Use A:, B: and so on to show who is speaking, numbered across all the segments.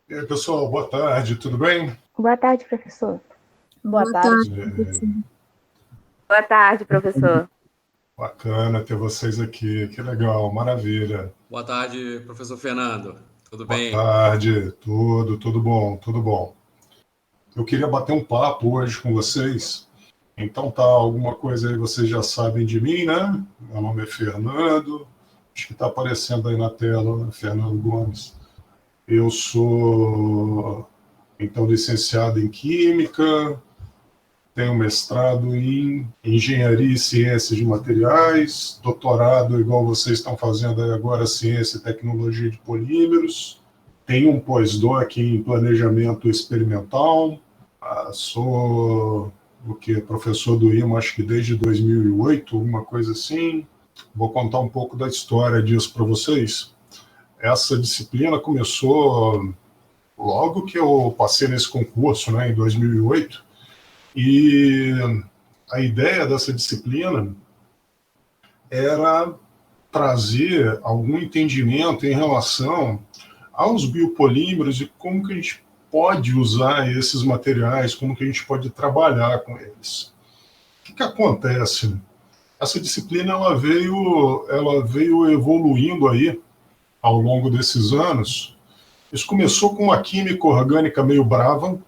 A: E aí, pessoal, boa tarde, tudo bem?
B: Boa tarde, professor.
C: Boa tarde.
D: Boa tarde, professor.
A: Bacana ter vocês aqui, que legal, maravilha.
E: Boa tarde, professor Fernando. Tudo
A: Boa
E: bem?
A: tarde, tudo bom, tudo bom. Eu queria bater um papo hoje com vocês. Então tá, alguma coisa aí vocês já sabem de mim, né? Meu nome é Fernando, acho que está aparecendo aí na tela, né? Fernando Gomes. Eu sou, então, licenciado em Química, tenho mestrado em Engenharia e Ciências de Materiais, doutorado, igual vocês estão fazendo aí agora, Ciência e Tecnologia de Polímeros. Tenho um pós-doc em Planejamento Experimental. Sou professor do IMA, acho que desde 2008, uma coisa assim. Vou contar um pouco da história disso para vocês. Essa disciplina começou logo que eu passei nesse concurso, né, em 2008. E a ideia dessa disciplina era trazer algum entendimento em relação aos biopolímeros e como que a gente pode usar esses materiais, como que a gente pode trabalhar com eles. O que acontece? Essa disciplina ela veio evoluindo aí ao longo desses anos. Isso começou com uma química orgânica meio brava,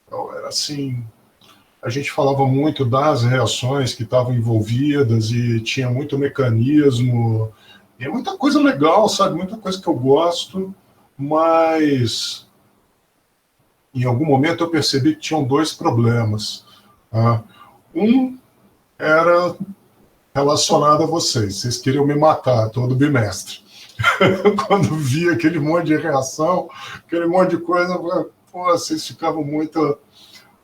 A: então, era assim, a gente falava muito das reações que estavam envolvidas e tinha muito mecanismo, e muita coisa legal, sabe? Muita coisa que eu gosto, mas em algum momento eu percebi que tinham dois problemas. Tá? Um era relacionado a vocês. Vocês queriam me matar todo bimestre. Quando via aquele monte de reação, aquele monte de coisa, pô, vocês ficavam muito,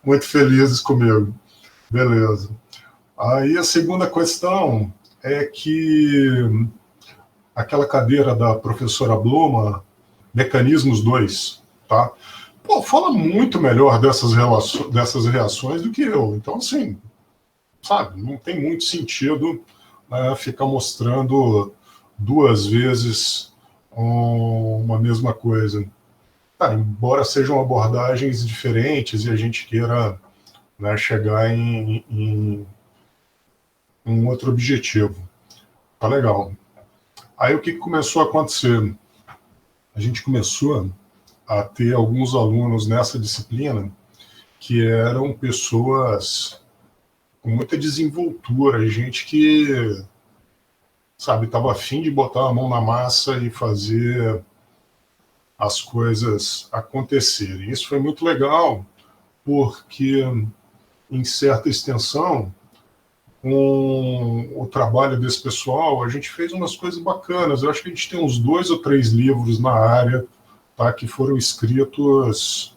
A: muito felizes comigo. Beleza. Aí a segunda questão é que aquela cadeira da professora Bluma, Mecanismos 2, tá? Pô, fala muito melhor dessas reações do que eu. Então, assim, sabe, não tem muito sentido, né, ficar mostrando duas vezes uma mesma coisa. Tá, embora sejam abordagens diferentes e a gente queira, né, chegar em um outro objetivo. Tá legal. Aí o que começou a acontecer? A gente começou a ter alguns alunos nessa disciplina que eram pessoas com muita desenvoltura, gente que, sabe, estava afim de botar a mão na massa e fazer as coisas acontecerem. Isso foi muito legal, porque, em certa extensão, com o trabalho desse pessoal, a gente fez umas coisas bacanas. Eu acho que a gente tem uns 2 ou 3 livros na área, tá, que foram escritos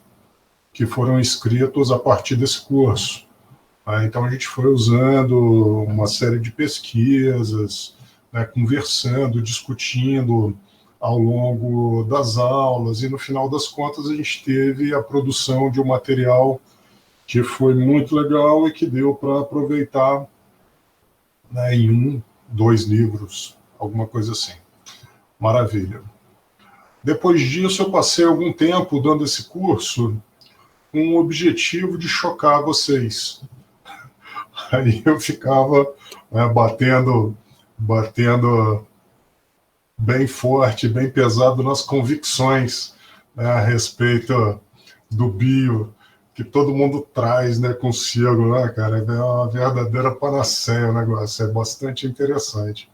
A: a partir desse curso. Então a gente foi usando uma série de pesquisas, né, conversando, discutindo ao longo das aulas, e no final das contas a gente teve a produção de um material que foi muito legal e que deu para aproveitar, né, em 2 livros, alguma coisa assim. Maravilha. Depois disso, eu passei algum tempo dando esse curso com o objetivo de chocar vocês. Aí eu ficava, né, batendo bem forte, bem pesado nas convicções, né, a respeito do bio, que todo mundo traz, né, consigo, né, cara? É uma verdadeira panaceia o negócio, é bastante interessante.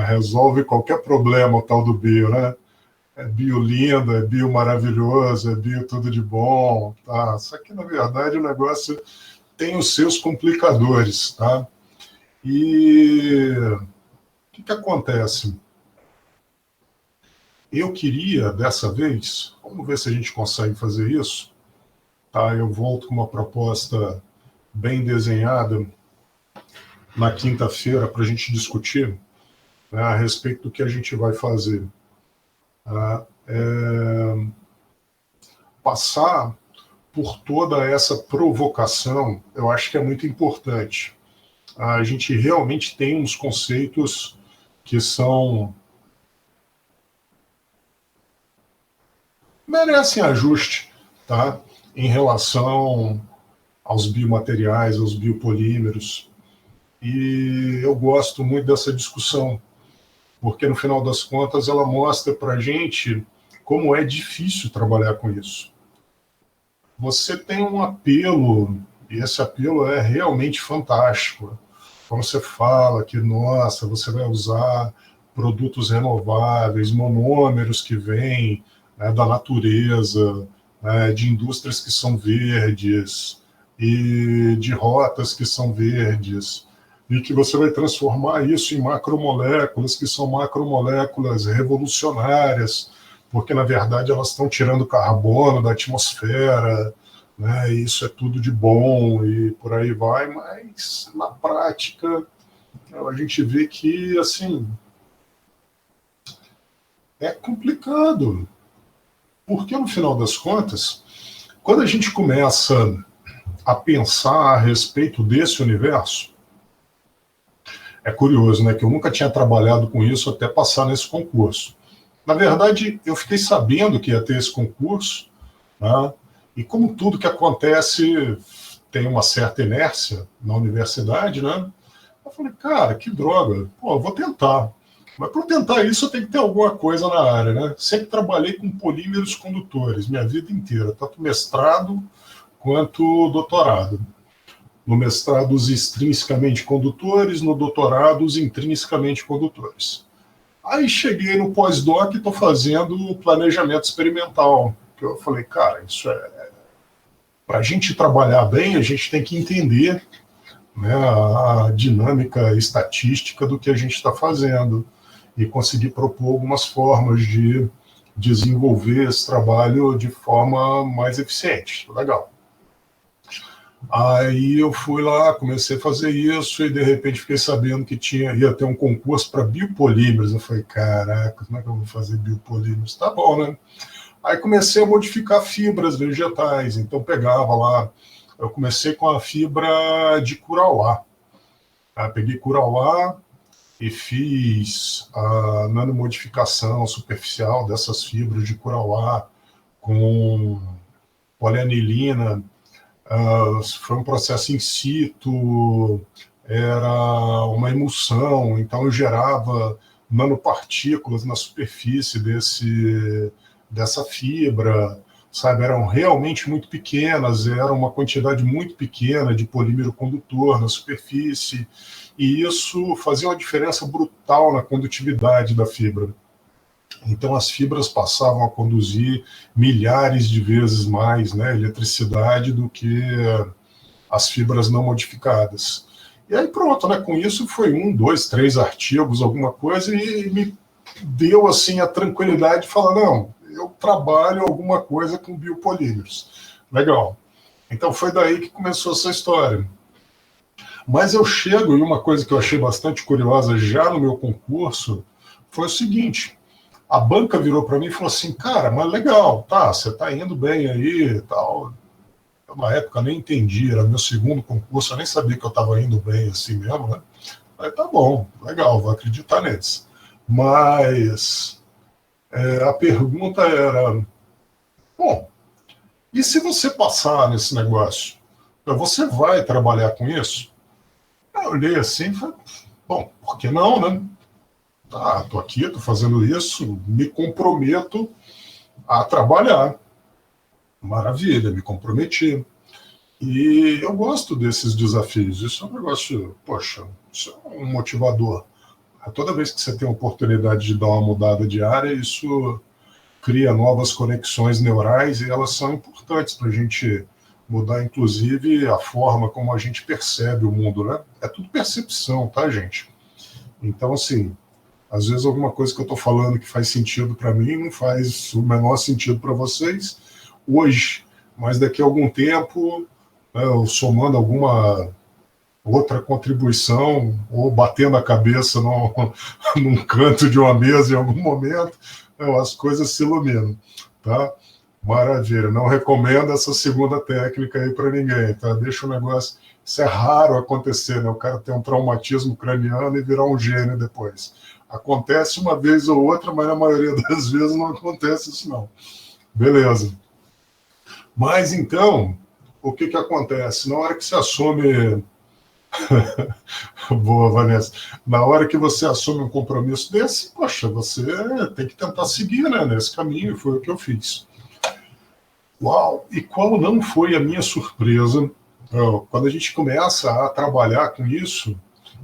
A: Resolve qualquer problema o tal do bio, né? É bio lindo, é bio maravilhoso, é bio tudo de bom, tá? Só que, na verdade, o negócio tem os seus complicadores, tá? E o que acontece? Eu queria, dessa vez, vamos ver se a gente consegue fazer isso, tá? Eu volto com uma proposta bem desenhada na quinta-feira para a gente discutir, né, a respeito do que a gente vai fazer. Tá? Passar por toda essa provocação, eu acho que é muito importante. A gente realmente tem uns conceitos que são merecem ajuste, tá? Em relação aos biomateriais, aos biopolímeros. E eu gosto muito dessa discussão, porque no final das contas ela mostra para a gente como é difícil trabalhar com isso. Você tem um apelo, e esse apelo é realmente fantástico. Quando você fala que, nossa, você vai usar produtos renováveis, monômeros que vêm, né, da natureza, né, de indústrias que são verdes e de rotas que são verdes, e que você vai transformar isso em macromoléculas, que são macromoléculas revolucionárias, porque, na verdade, elas estão tirando carbono da atmosfera, né, e isso é tudo de bom, e por aí vai, mas, na prática, a gente vê que, assim, é complicado, porque, no final das contas, quando a gente começa a pensar a respeito desse universo, é curioso, né, que eu nunca tinha trabalhado com isso até passar nesse concurso. Na verdade, eu fiquei sabendo que ia ter esse concurso, né, e como tudo que acontece tem uma certa inércia na universidade, né, eu falei, cara, que droga, pô, eu vou tentar. Mas para tentar isso eu tenho que ter alguma coisa na área, né? Sempre trabalhei com polímeros condutores, minha vida inteira, tanto mestrado quanto doutorado. No mestrado, os extrinsecamente condutores, no doutorado, os intrinsecamente condutores. Aí cheguei no pós-doc e estou fazendo planejamento experimental. Que eu falei, cara, isso é... Para a gente trabalhar bem, a gente tem que entender, né, a dinâmica estatística do que a gente está fazendo e conseguir propor algumas formas de desenvolver esse trabalho de forma mais eficiente. Legal. Aí eu fui lá, comecei a fazer isso e de repente fiquei sabendo que ia ter um concurso para biopolímeros. Eu falei, caraca, como é que eu vou fazer biopolímeros? Tá bom, né? Aí comecei a modificar fibras vegetais. Então pegava lá, eu comecei com a fibra de curauá. Peguei curauá e fiz a nanomodificação superficial dessas fibras de curauá com polianilina. Foi um processo in situ, era uma emulsão, então eu gerava nanopartículas na superfície dessa fibra, sabe? Eram realmente muito pequenas, era uma quantidade muito pequena de polímero condutor na superfície, e isso fazia uma diferença brutal na condutividade da fibra. Então as fibras passavam a conduzir milhares de vezes mais, né, eletricidade do que as fibras não modificadas. E aí pronto, né, com isso foi 1, 2, 3 artigos, alguma coisa, e me deu assim a tranquilidade de falar, não, eu trabalho alguma coisa com biopolímeros. Legal. Então foi daí que começou essa história. Mas eu chego, e uma coisa que eu achei bastante curiosa já no meu concurso, foi o seguinte: a banca virou para mim e falou assim, cara, mas legal, tá, você está indo bem aí e tal. Eu, na época, nem entendi, era meu segundo concurso, eu nem sabia que eu estava indo bem assim mesmo, né? Aí tá bom, legal, vou acreditar neles. Mas a pergunta era, bom, e se você passar nesse negócio, você vai trabalhar com isso? Eu olhei assim e falei, bom, por que não, né? Tá, tô aqui, tô fazendo isso, me comprometo a trabalhar. Maravilha, me comprometi. E eu gosto desses desafios, isso é um negócio, poxa, isso é um motivador. Toda vez que você tem a oportunidade de dar uma mudada de área, isso cria novas conexões neurais e elas são importantes para a gente mudar, inclusive, a forma como a gente percebe o mundo, né? É tudo percepção, tá, gente? Então, assim, às vezes alguma coisa que eu estou falando que faz sentido para mim não faz o menor sentido para vocês hoje, mas daqui a algum tempo, né, eu somando alguma outra contribuição ou batendo a cabeça num canto de uma mesa em algum momento, as coisas se iluminam, tá? Maravilha, não recomendo essa segunda técnica aí para ninguém, tá? Deixa o negócio, isso é raro acontecer, né? O cara tem um traumatismo craniano e virar um gênio depois. Acontece uma vez ou outra, mas na maioria das vezes não acontece isso não, Beleza. Mas então, o que acontece? Na hora que você assume... Boa, Vanessa. Na hora que você assume um compromisso desse, poxa, você tem que tentar seguir, né, nesse caminho, foi o que eu fiz. Uau! E qual não foi a minha surpresa quando a gente começa a trabalhar com isso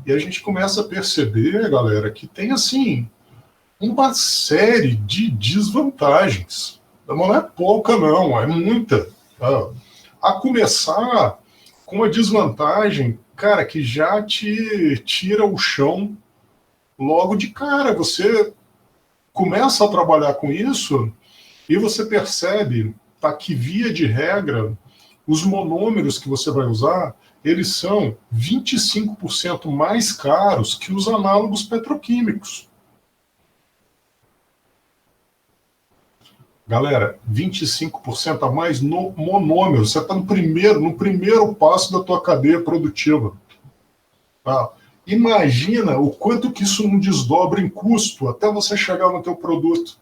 A: e a gente começa a perceber, galera, que tem, assim, uma série de desvantagens. Não é pouca, não, é muita. A começar com a desvantagem, cara, que já te tira o chão logo de cara. Você começa a trabalhar com isso e você percebe, tá, que via de regra, os monômeros que você vai usar, eles são 25% mais caros que os análogos petroquímicos. Galera, 25% a mais no monômero. Você está no primeiro passo da tua cadeia produtiva. Tá? Imagina o quanto que isso não desdobra em custo até você chegar no teu produto.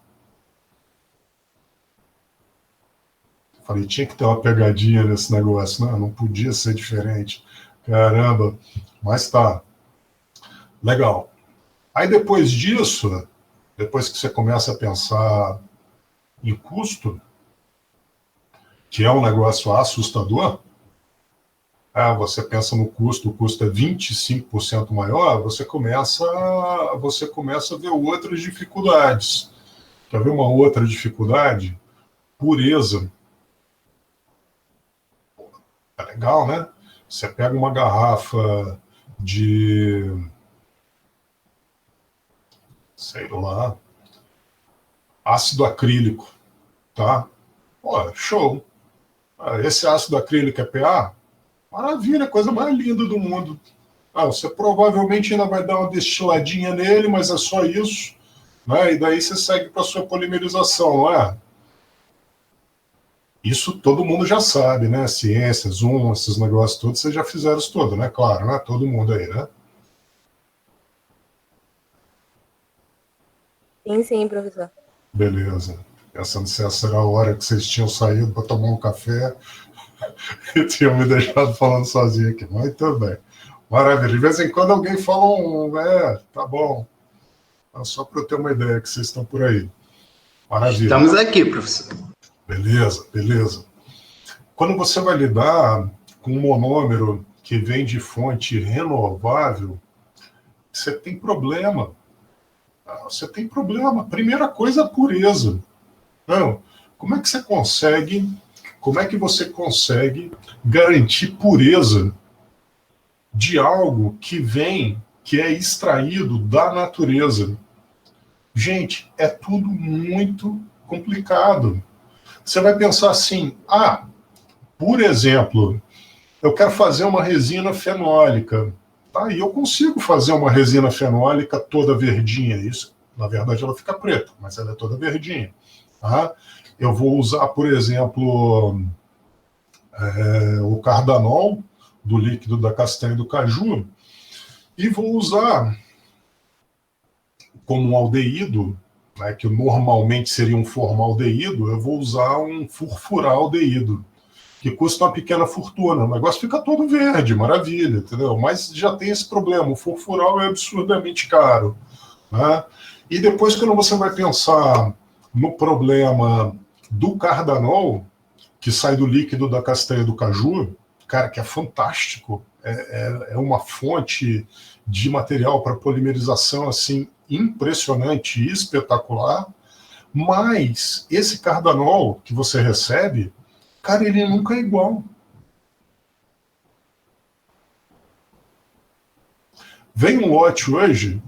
A: Falei, tinha que ter uma pegadinha nesse negócio. Não podia ser diferente. Caramba. Mas tá. Legal. Aí depois disso, depois que você começa a pensar em custo, que é um negócio assustador, você pensa no custo, o custo é 25% maior, você começa a ver outras dificuldades. Quer ver uma outra dificuldade? Pureza. É legal, né? Você pega uma garrafa de, sei lá, ácido acrílico, tá? Pô, show. Esse ácido acrílico é PA? Maravilha, coisa mais linda do mundo. Você provavelmente ainda vai dar uma destiladinha nele, mas é só isso, né? E daí você segue para a sua polimerização, não é? Isso todo mundo já sabe, né? Ciências, esses negócios todos, vocês já fizeram isso tudo, né? Claro, né? Todo mundo aí, né?
D: Sim, professor.
A: Beleza. Pensando se essa era a hora que vocês tinham saído para tomar um café e tinham me deixado falando sozinho aqui. Muito bem. Maravilha. De vez em quando alguém fala tá bom. Só para eu ter uma ideia que vocês estão por aí. Maravilha.
B: Estamos aqui, professor.
A: Beleza. Quando você vai lidar com um monômero que vem de fonte renovável, você tem problema. Primeira coisa, a pureza. Como é que você consegue garantir pureza de algo que é extraído da natureza? Gente, é tudo muito complicado. Você vai pensar assim, por exemplo, eu quero fazer uma resina fenólica. Tá, e eu consigo fazer uma resina fenólica toda verdinha. Isso, na verdade, ela fica preta, mas ela é toda verdinha. Tá? Eu vou usar, por exemplo, o cardanol do líquido da castanha do caju e vou usar como um aldeído, né, que normalmente seria um formaldeído, eu vou usar um furfuraldeído, que custa uma pequena fortuna. O negócio fica todo verde, maravilha, entendeu? Mas já tem esse problema, o furfural é absurdamente caro. Né? E depois, quando você vai pensar no problema do cardanol, que sai do líquido da castanha do caju, cara, que é fantástico, é uma fonte de material para polimerização assim, impressionante e espetacular, mas esse cardanol que você recebe, cara, ele nunca é igual. Vem um lote hoje,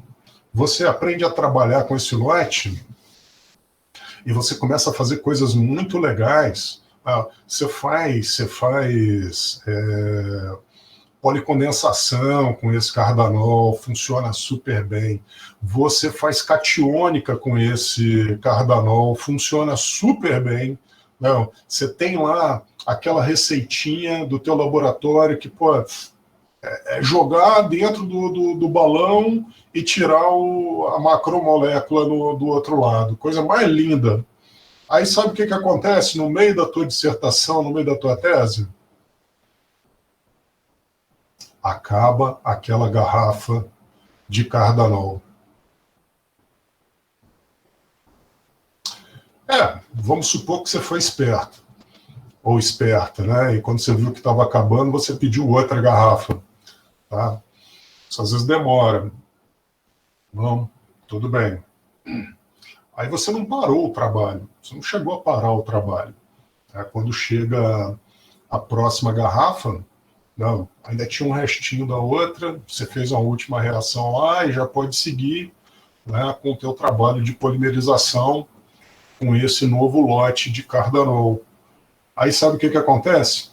A: você aprende a trabalhar com esse lote e você começa a fazer coisas muito legais. Você faz policondensação com esse cardanol, funciona super bem. Você faz catiônica com esse cardanol, funciona super bem. Não, você tem lá aquela receitinha do teu laboratório que é jogar dentro do balão e tirar a macromolécula do outro lado. Coisa mais linda. Aí sabe o que acontece no meio da tua dissertação, no meio da tua tese? Acaba aquela garrafa de Cardanol. Vamos supor que você foi esperto, ou esperta, né? E quando você viu que estava acabando, você pediu outra garrafa, tá? Isso às vezes demora. Não, tudo bem. Aí você não parou o trabalho, você não chegou a parar o trabalho. Quando chega a próxima garrafa, não, ainda tinha um restinho da outra, você fez uma última reação lá e já pode seguir, né, com o teu trabalho de polimerização com esse novo lote de Cardanol. Aí sabe o que acontece?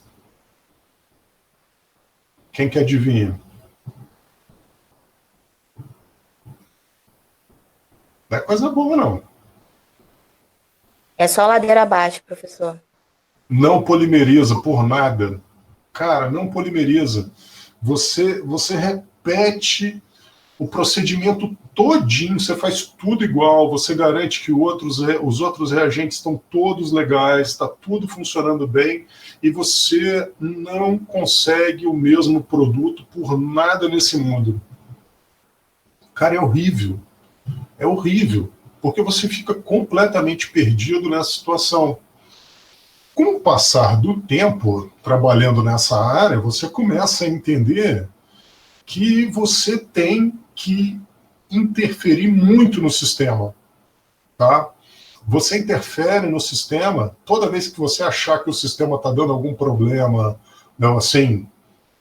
A: Quem que adivinha? Não é coisa boa, não.
D: É só ladeira abaixo, professor.
A: Não polimeriza por nada. Cara, não polimeriza. Você repete o procedimento todinho, você faz tudo igual, você garante que os outros reagentes estão todos legais, está tudo funcionando bem, e você não consegue o mesmo produto por nada nesse mundo. Cara, é horrível. É horrível, porque você fica completamente perdido nessa situação. Com o passar do tempo, trabalhando nessa área, você começa a entender que você tem que interferir muito no sistema, tá? Você interfere no sistema toda vez que você achar que o sistema está dando algum problema, não, assim,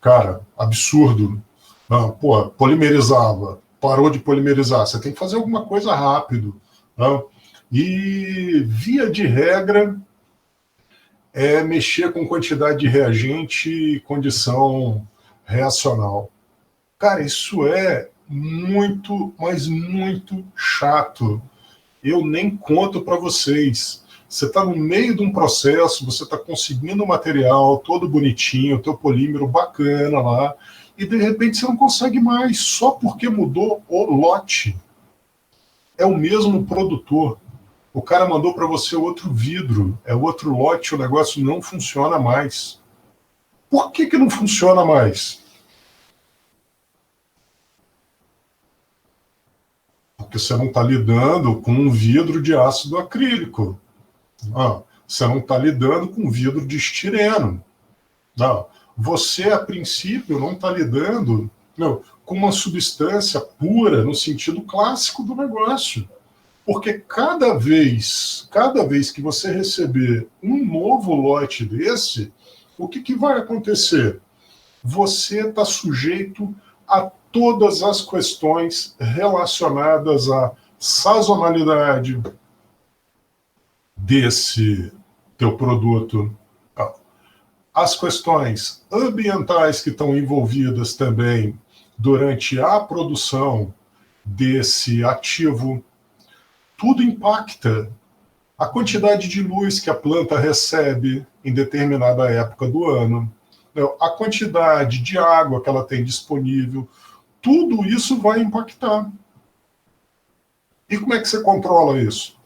A: cara, absurdo. Não, pô, polimerizava, parou de polimerizar, você tem que fazer alguma coisa rápido, não? E, via de regra, é mexer com quantidade de reagente e condição reacional. Cara, isso é muito, mas muito chato. Eu nem conto para vocês. Você está no meio de um processo, você está conseguindo o material todo bonitinho, o teu polímero bacana lá, e de repente você não consegue mais, só porque mudou o lote. É o mesmo produtor. O cara mandou para você outro vidro, é outro lote, o negócio não funciona mais. Por que não funciona mais? Porque você não está lidando com um vidro de ácido acrílico. Não, você não está lidando com vidro de estireno. Não, você, a princípio, não está lidando com uma substância pura no sentido clássico do negócio. Porque cada vez que você receber um novo lote desse, o que vai acontecer? Você está sujeito a todas as questões relacionadas à sazonalidade desse teu produto, as questões ambientais que estão envolvidas também durante a produção desse ativo. Tudo impacta. A quantidade de luz que a planta recebe em determinada época do ano, a quantidade de água que ela tem disponível, tudo isso vai impactar. E como é que você controla isso?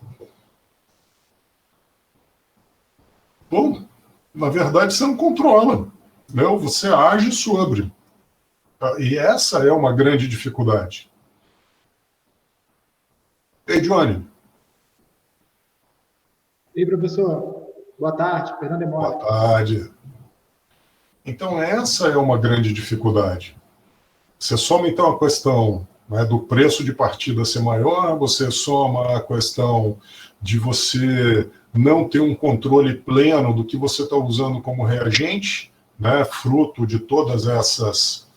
A: Bom, na verdade você não controla, você age sobre. E essa é uma grande dificuldade. Ei, Johnny.
B: Ei, professor. Boa tarde, Fernando Demora.
A: Boa tarde. Então, essa é uma grande dificuldade. Você soma, então, a questão do preço de partida ser maior, você soma a questão de você não ter um controle pleno do que você está usando como reagente, fruto de todas essas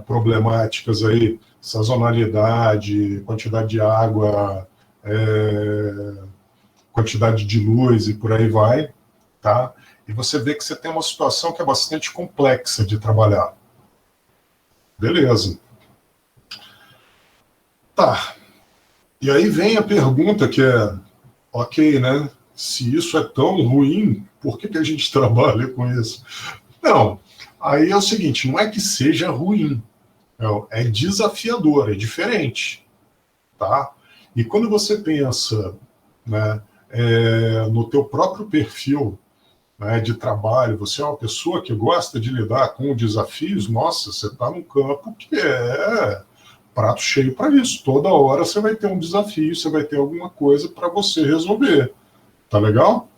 A: problemáticas aí, sazonalidade, quantidade de água, quantidade de luz e por aí vai, tá? E você vê que você tem uma situação que é bastante complexa de trabalhar. Beleza. Tá. E aí vem a pergunta que é, ok, né? Se isso é tão ruim, por que a gente trabalha com isso? Não. Aí é o seguinte, não é que seja ruim, é desafiador, é diferente, tá? E quando você pensa no teu próprio perfil, né, de trabalho, você é uma pessoa que gosta de lidar com desafios, nossa, você está num campo que é prato cheio para isso. Toda hora você vai ter um desafio, você vai ter alguma coisa para você resolver. Tá legal?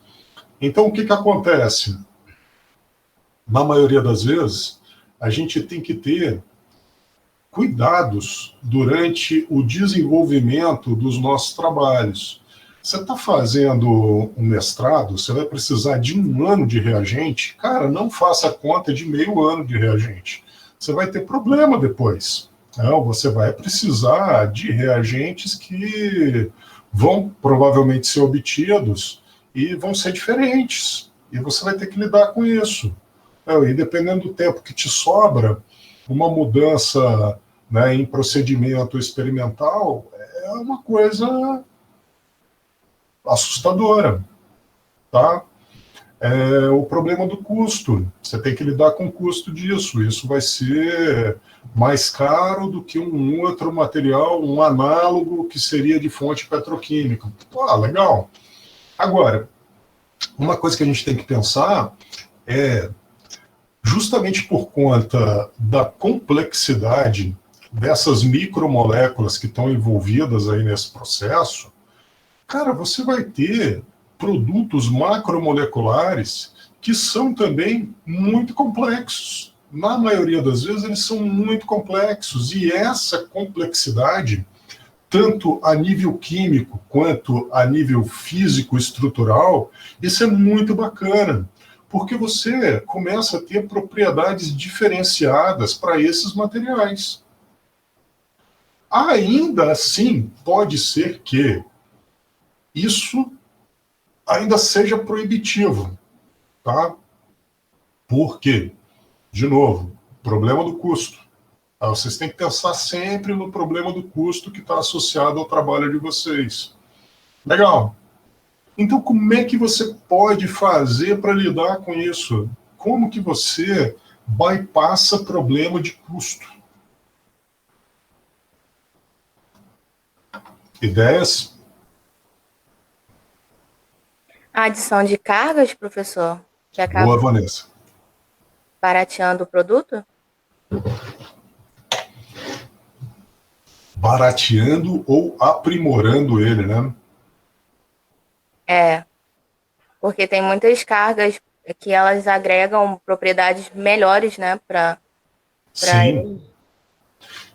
A: Então, o que acontece? Na maioria das vezes, a gente tem que ter cuidados durante o desenvolvimento dos nossos trabalhos. Você está fazendo um mestrado, você vai precisar de 1 ano de reagente. Cara, não faça conta de meio ano de reagente. Você vai ter problema depois. Não, você vai precisar de reagentes que vão provavelmente ser obtidos e vão ser diferentes. E você vai ter que lidar com isso. E dependendo do tempo que te sobra, uma mudança, né, em procedimento experimental é uma coisa assustadora, tá? O problema do custo, você tem que lidar com o custo disso, isso vai ser mais caro do que um outro material, um análogo que seria de fonte petroquímica. Legal. Agora, uma coisa que a gente tem que pensar é, justamente por conta da complexidade dessas micromoléculas que estão envolvidas aí nesse processo, cara, você vai ter produtos macromoleculares que são também muito complexos. Na maioria das vezes, eles são muito complexos. E essa complexidade, tanto a nível químico quanto a nível físico-estrutural, isso é muito bacana, porque você começa a ter propriedades diferenciadas para esses materiais. Ainda assim, pode ser que isso ainda seja proibitivo, tá? Por quê? De novo, problema do custo. Vocês têm que pensar sempre no problema do custo que está associado ao trabalho de vocês. Legal. Então, como é que você pode fazer para lidar com isso? Como que você bypassa problema de custo? Ideias?
D: A adição de cargas, professor, que acaba
A: Boa, Vanessa.
D: barateando o produto?
A: Barateando ou aprimorando ele, né?
D: Porque tem muitas cargas que elas agregam propriedades melhores, né, para
A: Sim.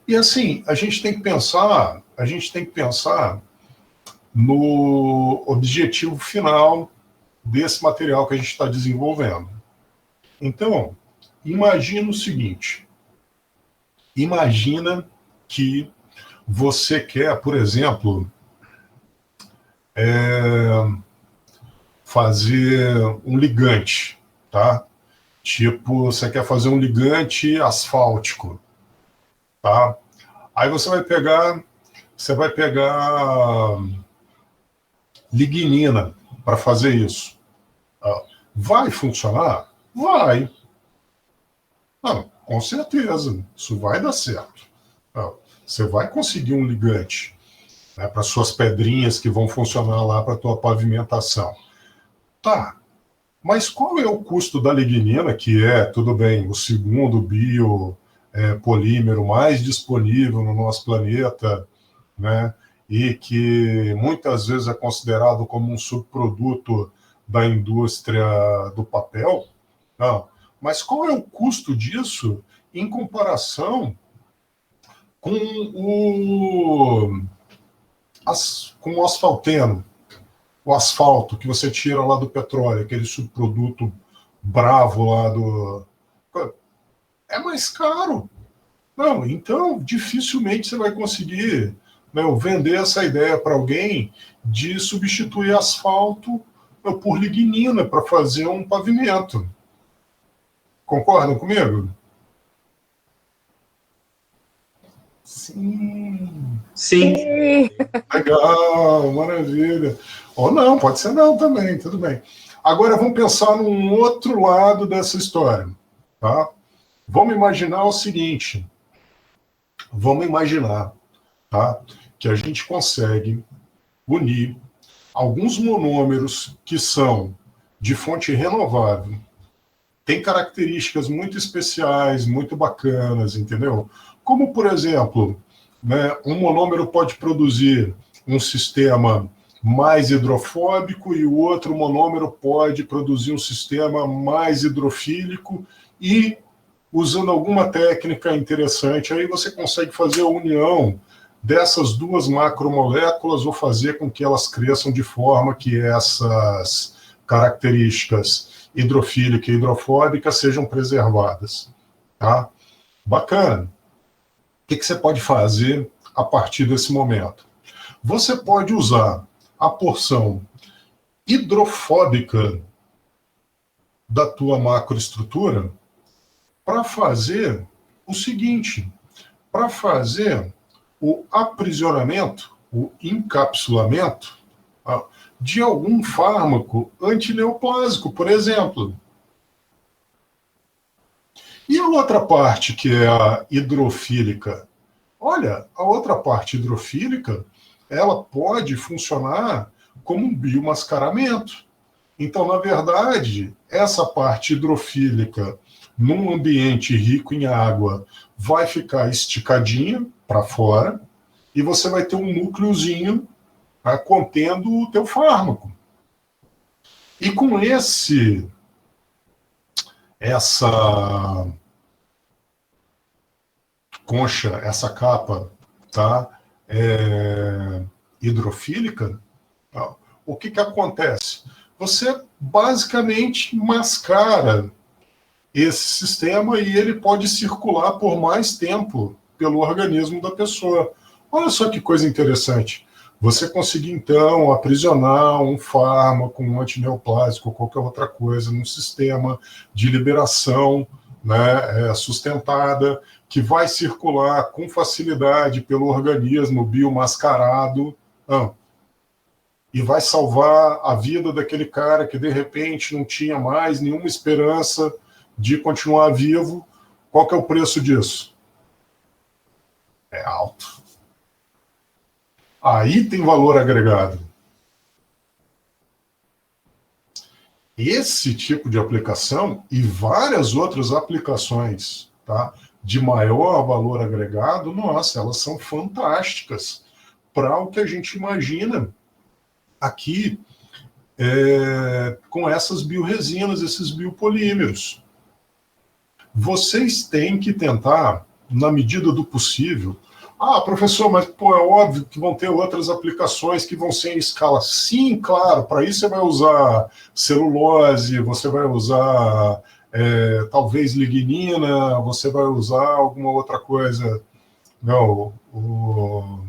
A: E assim, a gente tem que pensar no objetivo final desse material que a gente está desenvolvendo. Então, imagina o seguinte, imagina que você quer, por exemplo, fazer um ligante, tá? Tipo, você quer fazer um ligante asfáltico, tá? Aí você vai pegar lignina para fazer isso. Vai funcionar? Vai. Não, com certeza, isso vai dar certo. Você vai conseguir um ligante, né, para suas pedrinhas que vão funcionar lá para a tua pavimentação. Tá, mas qual é o custo da lignina, que é, tudo bem, o segundo biopolímero mais disponível no nosso planeta, né, e que muitas vezes é considerado como um subproduto da indústria do papel? Não. Mas qual é o custo disso em comparação com o asfalteno, o asfalto que você tira lá do petróleo, aquele subproduto bravo lá do... É mais caro. Não, então dificilmente você vai conseguir, né, vender essa ideia para alguém de substituir asfalto por lignina para fazer um pavimento. Concordam comigo? Sim.
E: Sim.
A: Legal, maravilha. Ou não, pode ser não também, tudo bem. Agora vamos pensar num outro lado dessa história, tá? Vamos imaginar o seguinte, tá, que a gente consegue unir alguns monômeros que são de fonte renovável têm características muito especiais, muito bacanas, entendeu? Como, por exemplo, né, um monômero pode produzir um sistema mais hidrofóbico e o outro monômero pode produzir um sistema mais hidrofílico e, usando alguma técnica interessante, aí você consegue fazer a união dessas duas macromoléculas ou fazer com que elas cresçam de forma que essas características hidrofílica e hidrofóbica sejam preservadas. Tá? Bacana. O que você pode fazer a partir desse momento? Você pode usar a porção hidrofóbica da tua macroestrutura para fazer o seguinte, para fazer o aprisionamento, o encapsulamento de algum fármaco antineoplásico, por exemplo. E a outra parte, que é a hidrofílica? Olha, a outra parte hidrofílica, ela pode funcionar como um biomascaramento. Então, na verdade, essa parte hidrofílica, num ambiente rico em água, vai ficar esticadinha para fora e você vai ter um núcleozinho contendo o teu fármaco. E com essa concha, essa capa, tá, hidrofílica, o que acontece? Você basicamente mascara esse sistema e ele pode circular por mais tempo pelo organismo da pessoa. Olha só que coisa interessante. Você conseguir, então, aprisionar um fármaco, um antineoplásico ou qualquer outra coisa num sistema de liberação, né, sustentada, que vai circular com facilidade pelo organismo biomascarado, e vai salvar a vida daquele cara que, de repente, não tinha mais nenhuma esperança de continuar vivo. Qual que é o preço disso? É alto. Aí tem valor agregado. Esse tipo de aplicação e várias outras aplicações, tá, de maior valor agregado, nossa, elas são fantásticas para o que a gente imagina aqui com essas bioresinas, esses biopolímeros. Vocês têm que tentar, na medida do possível. Professor, mas é óbvio que vão ter outras aplicações que vão ser em escala. Sim, claro, para isso você vai usar celulose, você vai usar talvez lignina, você vai usar alguma outra coisa. Não, como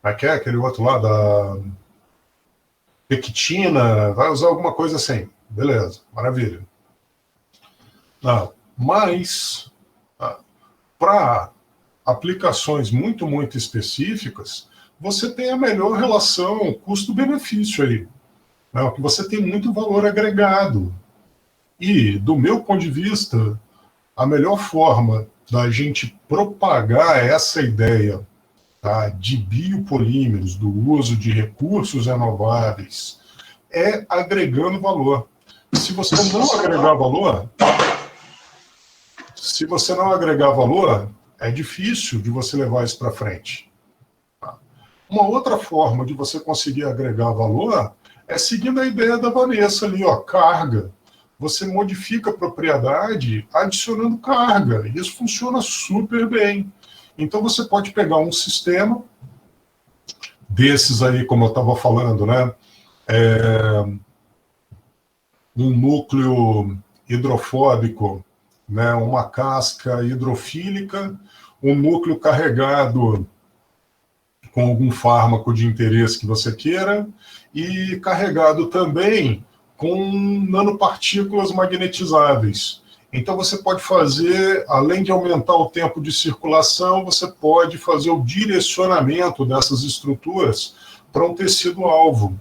A: é que é aquele outro lá, da pectina, vai usar alguma coisa assim. Beleza, maravilha. Não, mas para aplicações muito, muito específicas, você tem a melhor relação custo-benefício aí, né? Que você tem muito valor agregado. E, do meu ponto de vista, a melhor forma da gente propagar essa ideia, tá, de biopolímeros, do uso de recursos renováveis, é agregando valor. Se você não agregar valor, é difícil de você levar isso para frente. Uma outra forma de você conseguir agregar valor é seguindo a ideia da Vanessa ali, carga. Você modifica a propriedade adicionando carga. E isso funciona super bem. Então você pode pegar um sistema desses aí, como eu estava falando, né? Um núcleo hidrofóbico, né, uma casca hidrofílica, um núcleo carregado com algum fármaco de interesse que você queira e carregado também com nanopartículas magnetizáveis. Então você pode fazer, além de aumentar o tempo de circulação, você pode fazer o direcionamento dessas estruturas para um tecido-alvo.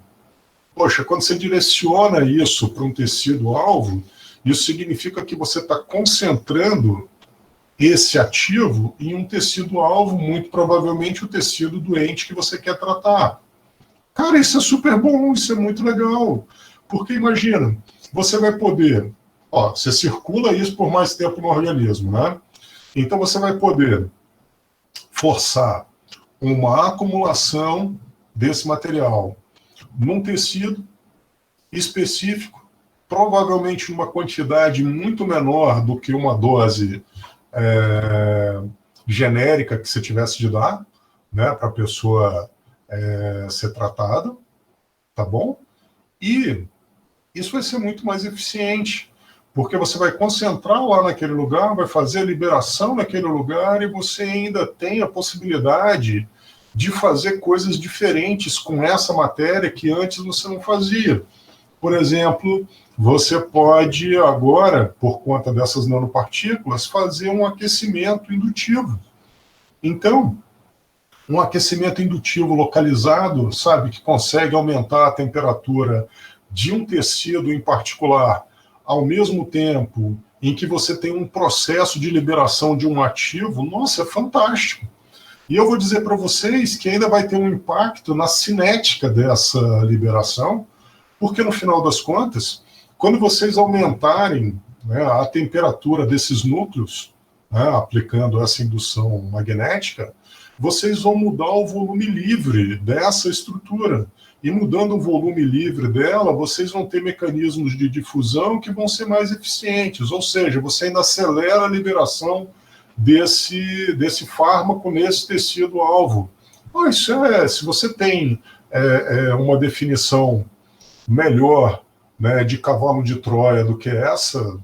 A: Poxa, quando você direciona isso para um tecido-alvo, isso significa que você está concentrando esse ativo em um tecido-alvo, muito provavelmente o tecido doente que você quer tratar. Cara, isso é super bom, isso é muito legal. Porque imagina, você vai poder, você circula isso por mais tempo no organismo, né? Então você vai poder forçar uma acumulação desse material num tecido específico, provavelmente uma quantidade muito menor do que uma dose genérica que você tivesse de dar, né, para a pessoa ser tratada, tá bom? E isso vai ser muito mais eficiente, porque você vai concentrar lá naquele lugar, vai fazer a liberação naquele lugar e você ainda tem a possibilidade de fazer coisas diferentes com essa matéria que antes você não fazia. Por exemplo, você pode agora, por conta dessas nanopartículas, fazer um aquecimento indutivo. Então, um aquecimento indutivo localizado, sabe, que consegue aumentar a temperatura de um tecido em particular, ao mesmo tempo em que você tem um processo de liberação de um ativo, nossa, é fantástico. E eu vou dizer para vocês que ainda vai ter um impacto na cinética dessa liberação, porque no final das contas, quando vocês aumentarem, né, a temperatura desses núcleos, né, aplicando essa indução magnética, vocês vão mudar o volume livre dessa estrutura. E mudando o volume livre dela, vocês vão ter mecanismos de difusão que vão ser mais eficientes. Ou seja, você ainda acelera a liberação desse fármaco nesse tecido-alvo. Isso se você tem uma definição melhor, né, de cavalo de Troia do que essa,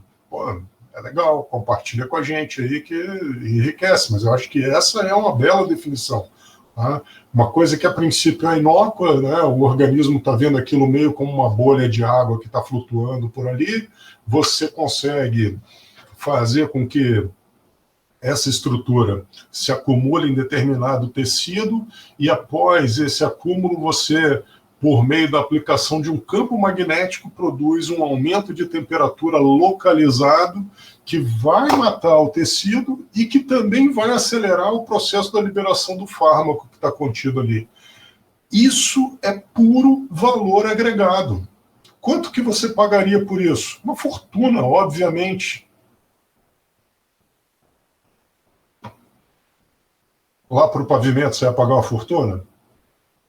A: é legal, compartilha com a gente aí que enriquece, mas eu acho que essa é uma bela definição. Tá? Uma coisa que a princípio é inócua, né, o organismo está vendo aquilo meio como uma bolha de água que está flutuando por ali, você consegue fazer com que essa estrutura se acumule em determinado tecido e após esse acúmulo você, por meio da aplicação de um campo magnético, produz um aumento de temperatura localizado que vai matar o tecido e que também vai acelerar o processo da liberação do fármaco que está contido ali. Isso é puro valor agregado. Quanto que você pagaria por isso? Uma fortuna, obviamente. Lá para o pavimento você ia pagar uma fortuna?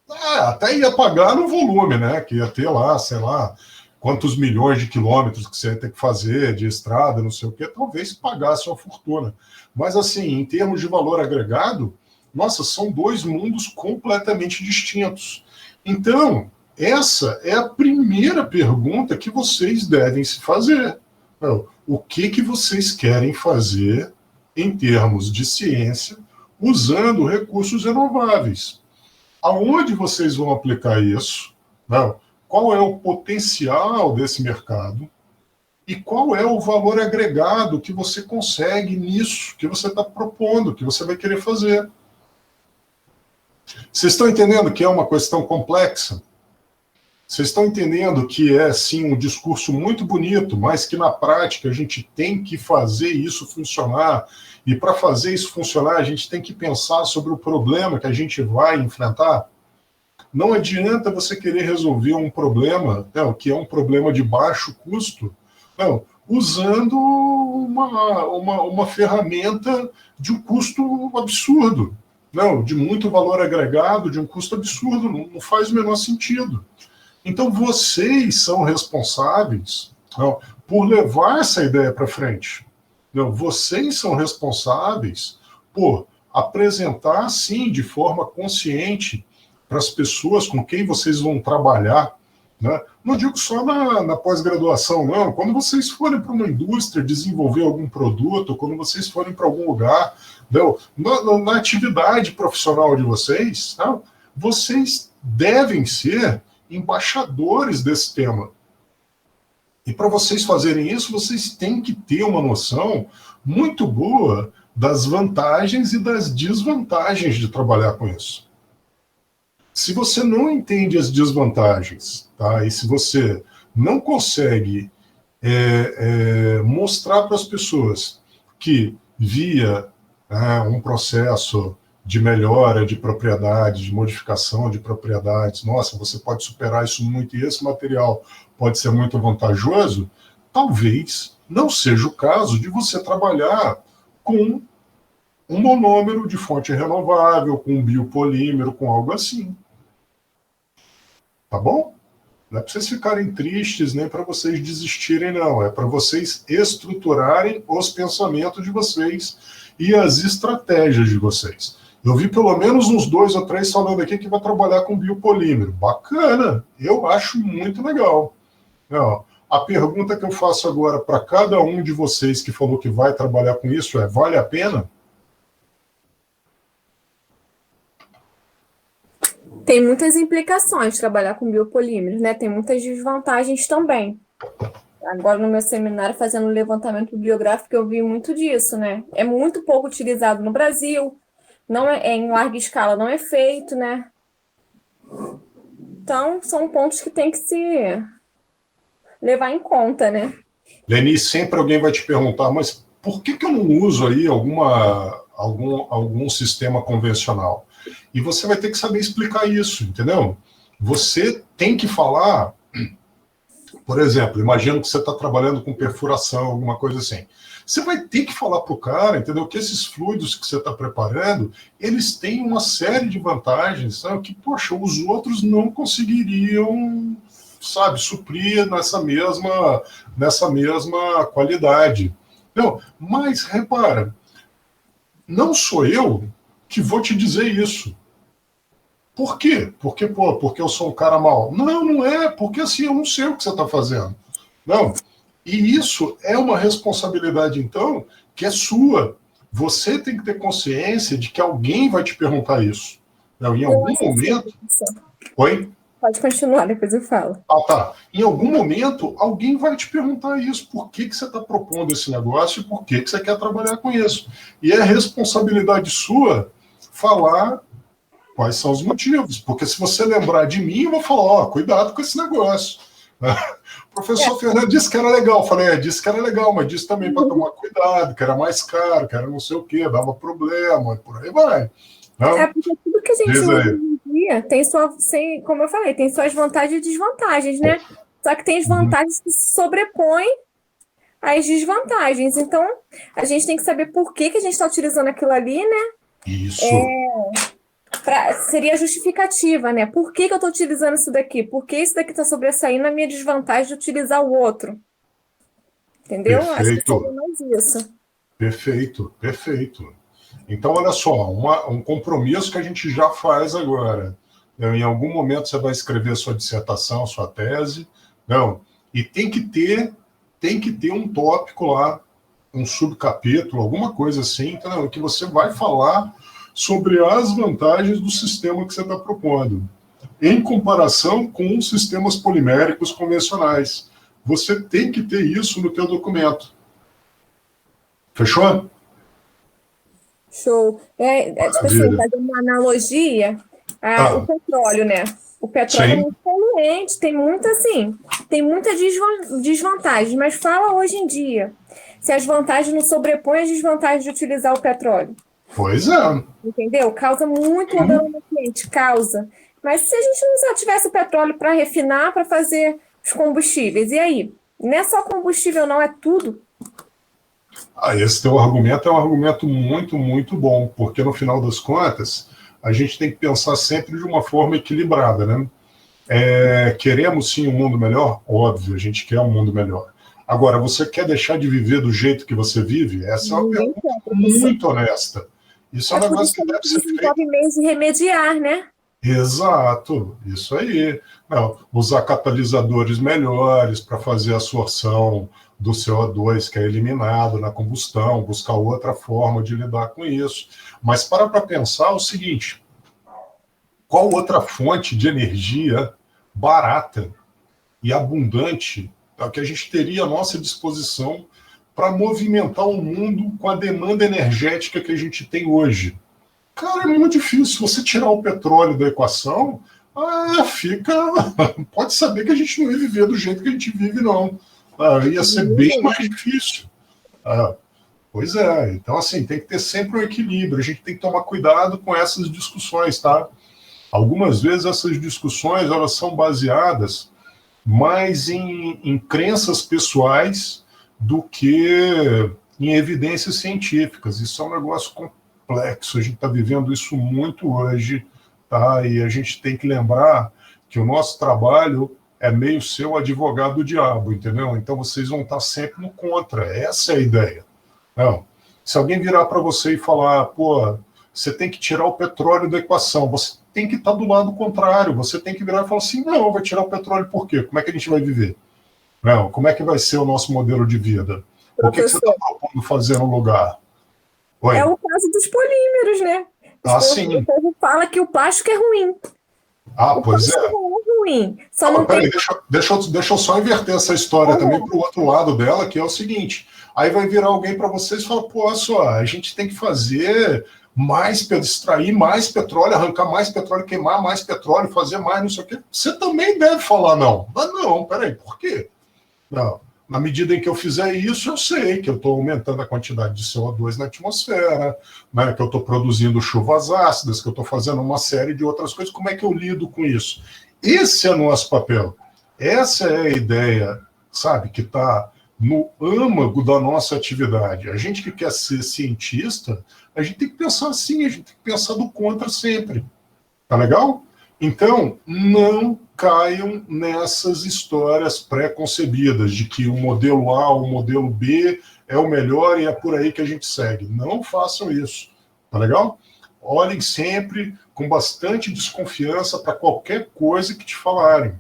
A: Até ia pagar no volume, né? Que ia ter lá, sei lá, quantos milhões de quilômetros que você ia ter que fazer de estrada, não sei o quê, talvez pagasse uma fortuna. Mas, assim, em termos de valor agregado, nossa, são dois mundos completamente distintos. Então, essa é a primeira pergunta que vocês devem se fazer. O que vocês querem fazer em termos de ciência usando recursos renováveis? Aonde vocês vão aplicar isso? Qual é o potencial desse mercado? E qual é o valor agregado que você consegue nisso, que você está propondo, que você vai querer fazer? Vocês estão entendendo que é uma questão complexa? Vocês estão entendendo que é, sim, um discurso muito bonito, mas que na prática a gente tem que fazer isso funcionar. E para fazer isso funcionar, a gente tem que pensar sobre o problema que a gente vai enfrentar. Não adianta você querer resolver um problema, que é um problema de baixo custo, usando uma ferramenta de um custo absurdo. De muito valor agregado, de um custo absurdo, não faz o menor sentido. Então, vocês são responsáveis por levar essa ideia para frente. Vocês são responsáveis por apresentar, sim, de forma consciente para as pessoas com quem vocês vão trabalhar. Né? Não digo só na pós-graduação, não. Quando vocês forem para uma indústria desenvolver algum produto, quando vocês forem para algum lugar, na atividade profissional de vocês, vocês devem ser embaixadores desse tema. E para vocês fazerem isso, vocês têm que ter uma noção muito boa das vantagens e das desvantagens de trabalhar com isso. Se você não entende as desvantagens, e se você não consegue mostrar para as pessoas que via um processo de melhora de propriedades, de modificação de propriedades, nossa, você pode superar isso muito e esse material pode ser muito vantajoso, talvez não seja o caso de você trabalhar com um monômero de fonte renovável, com um biopolímero, com algo assim. Tá bom? Não é para vocês ficarem tristes, nem para vocês desistirem, não. É para vocês estruturarem os pensamentos de vocês e as estratégias de vocês. Eu vi pelo menos uns 2 ou 3 falando aqui que vai trabalhar com biopolímero. Bacana, eu acho muito legal. A pergunta que eu faço agora para cada um de vocês que falou que vai trabalhar com isso é: vale a pena?
C: Tem muitas implicações trabalhar com biopolímeros, né? Tem muitas desvantagens também. Agora, no meu seminário, fazendo levantamento bibliográfico, eu vi muito disso, né? É muito pouco utilizado no Brasil, não é em larga escala, não é feito, né? Então, são pontos que tem que se levar em conta, né?
A: Leni, sempre alguém vai te perguntar, mas por que eu não uso aí algum sistema convencional? E você vai ter que saber explicar isso, entendeu? Você tem que falar, por exemplo, imagino que você está trabalhando com perfuração, alguma coisa assim. Você vai ter que falar para o cara, entendeu, que esses fluidos que você está preparando, eles têm uma série de vantagens, sabe, que, poxa, os outros não conseguiriam, sabe, suprir nessa mesma qualidade. Não, mas, repara, não sou eu que vou te dizer isso. Por quê? Porque eu sou um cara mau. Não é, porque assim, eu não sei o que você está fazendo. Não. E isso é uma responsabilidade, então, que é sua. Você tem que ter consciência de que alguém vai te perguntar isso. Não, em algum momento... Oi?
C: Pode continuar, depois eu falo.
A: Tá. Em algum momento, alguém vai te perguntar isso. Por que você está propondo esse negócio e por que você quer trabalhar com isso? E é responsabilidade sua falar quais são os motivos. Porque se você lembrar de mim, eu vou falar, cuidado com esse negócio. O professor Fernando disse que era legal. Eu falei, disse que era legal, mas disse também para tomar cuidado, que era mais caro, que era não sei o quê, dava problema, e por aí vai. Não?
C: É porque tudo que a gente usa hoje em dia tem como eu falei, tem suas vantagens e desvantagens, né? Só que tem as vantagens que se sobrepõem às desvantagens. Então, a gente tem que saber por que a gente está utilizando aquilo ali, né?
A: Isso.
C: Seria justificativa, né? Por que eu estou utilizando isso daqui? Por que isso daqui está sobressaindo a minha desvantagem de utilizar o outro? Entendeu?
A: Perfeito.
C: Acho que seria mais isso.
A: Perfeito. Então, olha só, um compromisso que a gente já faz agora. Em algum momento você vai escrever sua dissertação, sua tese, e tem que ter um tópico lá, um subcapítulo, alguma coisa assim, entendeu? Que você vai falar sobre as vantagens do sistema que você está propondo, em comparação com os sistemas poliméricos convencionais. Você tem que ter isso no teu documento. Fechou?
C: Show. Tipo assim, fazer uma analogia, o petróleo, né? O petróleo é muito poluente, tem muita desvantagem, mas fala hoje em dia, se as vantagens não sobrepõem as desvantagens de utilizar o petróleo.
A: Pois é.
C: Entendeu? Causa muito dano no ambiente, causa. Mas se a gente não só tivesse o petróleo para refinar, para fazer os combustíveis, e aí? Não é só combustível, não, é tudo.
A: Esse teu argumento é um argumento muito, muito bom, porque no final das contas, a gente tem que pensar sempre de uma forma equilibrada, né? Queremos sim um mundo melhor? Óbvio, a gente quer um mundo melhor. Agora, você quer deixar de viver do jeito que você vive? Essa é uma pergunta muito honesta. Isso é um negócio que deve ser feito.
C: Desenvolve meios de remediar, né?
A: Exato, isso aí. Usar catalisadores melhores para fazer a absorção do CO2 que é eliminado na combustão, buscar outra forma de lidar com isso. Mas para pensar o seguinte, qual outra fonte de energia barata e abundante que a gente teria à nossa disposição para movimentar o mundo com a demanda energética que a gente tem hoje? Cara, é muito difícil. Se você tirar o petróleo da equação, pode saber que a gente não ia viver do jeito que a gente vive, não. Ia ser bem mais difícil. Pois é, então assim, tem que ter sempre um equilíbrio, a gente tem que tomar cuidado com essas discussões, tá? Algumas vezes essas discussões, elas são baseadas mais em crenças pessoais do que em evidências científicas. Isso é um negócio complexo, a gente está vivendo isso muito hoje, tá? E a gente tem que lembrar que o nosso trabalho é meio seu advogado do diabo, entendeu? Então vocês vão estar sempre no contra, essa é a ideia. Não. Se alguém virar para você e falar, pô, você tem que tirar o petróleo da equação, você tem que estar do lado contrário, você tem que virar e falar assim, não, vai tirar o petróleo por quê? Como é que a gente vai viver? Não, como é que vai ser o nosso modelo de vida? O que você está
C: Professor,
A: propondo fazer no lugar? Oi?
C: é o caso dos polímeros, né?
A: Ah,
C: O
A: sim.
C: povo fala que o plástico é ruim.
A: Ah,
C: O
A: pois
C: plástico
A: é.
C: não é ruim. Só
A: Ah,
C: não
A: mas
C: tem.
A: peraí, deixa eu só inverter essa história também
C: Uhum.
A: para o outro lado dela, que é o seguinte. Aí vai virar alguém para vocês e falar, pô, olha só, a gente tem que fazer mais, extrair mais petróleo, arrancar mais petróleo, queimar mais petróleo, fazer mais, não sei o quê. Você também deve falar não. Mas não, peraí, por quê? Não. Na medida em que eu fizer isso, eu sei que eu estou aumentando a quantidade de CO2 na atmosfera, né, que eu estou produzindo chuvas ácidas, que eu estou fazendo uma série de outras coisas. Como é que eu lido com isso? Esse é o nosso papel. Essa é a ideia, sabe, que está no âmago da nossa atividade. A gente que quer ser cientista, a gente tem que pensar assim, a gente tem que pensar do contra sempre. Tá legal? Então, não caiam nessas histórias pré-concebidas de que o modelo A ou o modelo B é o melhor e é por aí que a gente segue. Não façam isso. Tá legal? Olhem sempre com bastante desconfiança para qualquer coisa que te falarem.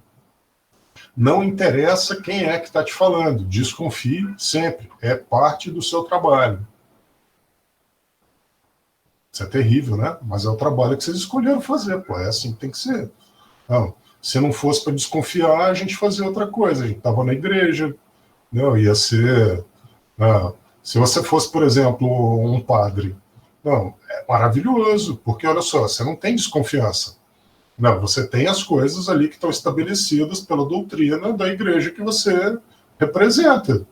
A: Não interessa quem é que está te falando. Desconfie sempre. É parte do seu trabalho. Isso é terrível, né? Mas é o trabalho que vocês escolheram fazer, pô. É assim que tem que ser. Não, se não fosse para desconfiar, a gente fazia outra coisa. A gente estava na igreja, não, ia ser. Não, se você fosse, por exemplo, um padre, não, é maravilhoso, porque olha só, você não tem desconfiança. Não, você tem as coisas ali que estão estabelecidas pela doutrina da igreja que você representa.